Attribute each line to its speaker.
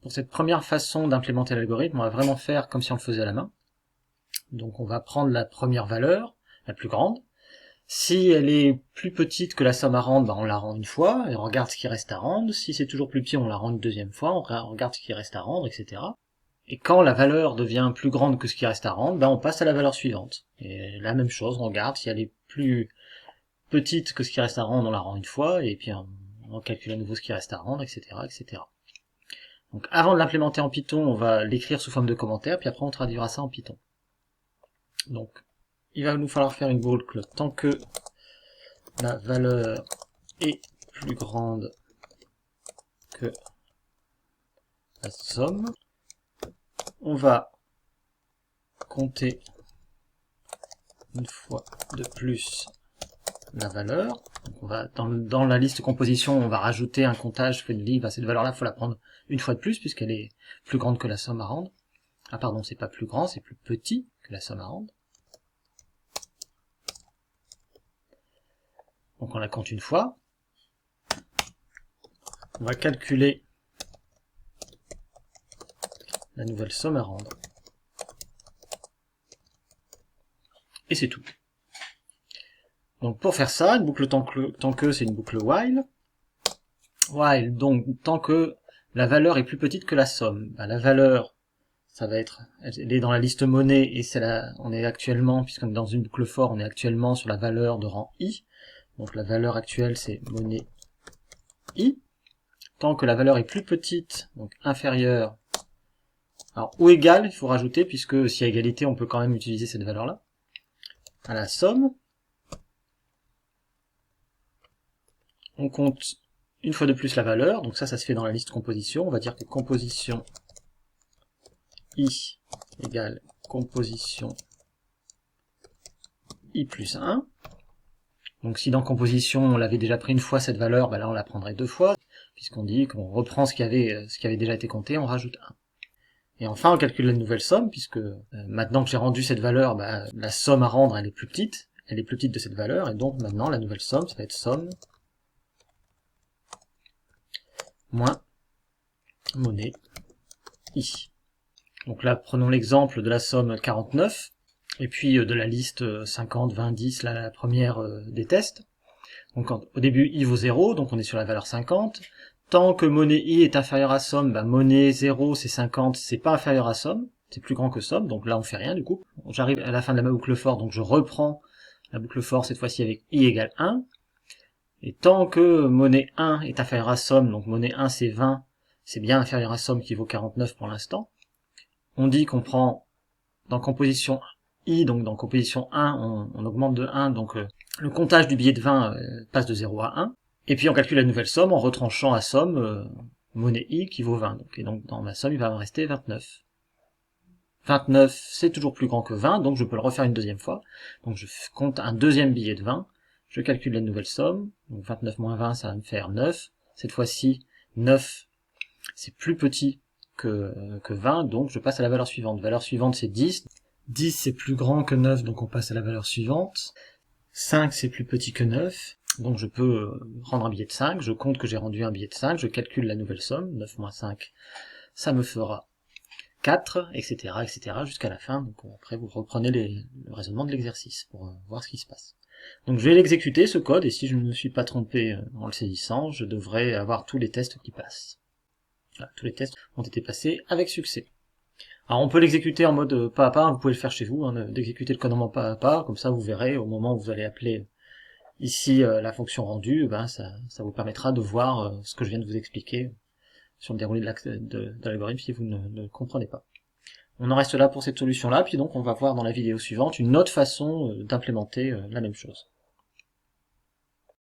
Speaker 1: Pour cette première façon d'implémenter l'algorithme, on va vraiment faire comme si on le faisait à la main. Donc on va prendre la première valeur, la plus grande. Si elle est plus petite que la somme à rendre, on la rend une fois, et on regarde ce qui reste à rendre. Si c'est toujours plus petit, on la rend une deuxième fois, on regarde ce qui reste à rendre, etc. Et quand la valeur devient plus grande que ce qui reste à rendre, on passe à la valeur suivante. Et la même chose, on regarde si elle est plus petite que ce qui reste à rendre, on la rend une fois, et puis on calcule à nouveau ce qui reste à rendre, etc., etc. Donc avant de l'implémenter en Python, on va l'écrire sous forme de commentaire, puis après on traduira ça en Python. Donc, il va nous falloir faire une boucle tant que la valeur est plus grande que la somme. On va compter une fois de plus la valeur. Donc on va, dans la liste composition, on va rajouter un comptage, fait de livre à cette valeur-là, il faut la prendre une fois de plus, puisqu'elle est plus grande que la somme à rendre. Ah pardon, c'est pas plus grand, c'est plus petit que la somme à rendre. Donc on la compte une fois. On va calculer la nouvelle somme à rendre. Et c'est tout. Donc pour faire ça, une boucle tant que c'est une boucle while. While, donc tant que la valeur est plus petite que la somme. La valeur, ça va être, elle est dans la liste monnaie et on est actuellement, puisqu'on est dans une boucle for, on est actuellement sur la valeur de rang i. Donc la valeur actuelle c'est monnaie i. Tant que la valeur est plus petite, donc inférieure, alors ou égale, il faut rajouter, puisque s'il y a égalité, on peut quand même utiliser cette valeur-là, à la somme, on compte une fois de plus la valeur, donc ça se fait dans la liste composition, on va dire que composition i égale composition i plus 1. Donc si dans composition on l'avait déjà pris une fois cette valeur, là on la prendrait deux fois, puisqu'on dit qu'on reprend ce qui avait déjà été compté, on rajoute 1. Et enfin on calcule la nouvelle somme, puisque maintenant que j'ai rendu cette valeur, la somme à rendre elle est plus petite de cette valeur, et donc maintenant la nouvelle somme, ça va être somme moins monnaie i. Donc là prenons l'exemple de la somme 49, et puis de la liste 50, 20, 10, la première des tests. Donc au début i vaut 0, donc on est sur la valeur 50. Tant que monnaie i est inférieure à somme, monnaie 0 c'est 50, c'est pas inférieur à somme, c'est plus grand que somme, donc là on fait rien du coup. J'arrive à la fin de la boucle for, donc je reprends la boucle for cette fois-ci avec i égale 1. Et tant que monnaie 1 est inférieure à somme, donc monnaie 1 c'est 20, c'est bien inférieur à somme qui vaut 49 pour l'instant. On dit qu'on prend dans composition i, donc dans composition 1, on augmente de 1, donc le comptage du billet de 20 passe de 0 à 1. Et puis on calcule la nouvelle somme en retranchant à somme monnaie i qui vaut 20. Et donc dans ma somme, il va me rester 29. 29, c'est toujours plus grand que 20, donc je peux le refaire une deuxième fois. Donc je compte un deuxième billet de 20, je calcule la nouvelle somme, donc 29 moins 20, ça va me faire 9. Cette fois-ci, 9, c'est plus petit que 20, donc je passe à la valeur suivante. Valeur suivante, c'est 10. 10, c'est plus grand que 9, donc on passe à la valeur suivante. 5, c'est plus petit que 9. Donc je peux rendre un billet de 5, je compte que j'ai rendu un billet de 5, je calcule la nouvelle somme, 9 moins 5, ça me fera 4, etc., etc., jusqu'à la fin. Donc après vous reprenez le raisonnement de l'exercice pour voir ce qui se passe. Donc je vais l'exécuter ce code, et si je ne me suis pas trompé en le saisissant, je devrais avoir tous les tests qui passent. Voilà, tous les tests ont été passés avec succès. Alors on peut l'exécuter en mode pas à pas, vous pouvez le faire chez vous, d'exécuter le code en mode pas à pas, comme ça vous verrez au moment où vous allez appeler ici la fonction rendue, ça vous permettra de voir ce que je viens de vous expliquer sur le déroulé de l'algorithme si vous ne comprenez pas. On en reste là pour cette solution-là, puis donc on va voir dans la vidéo suivante une autre façon d'implémenter la même chose.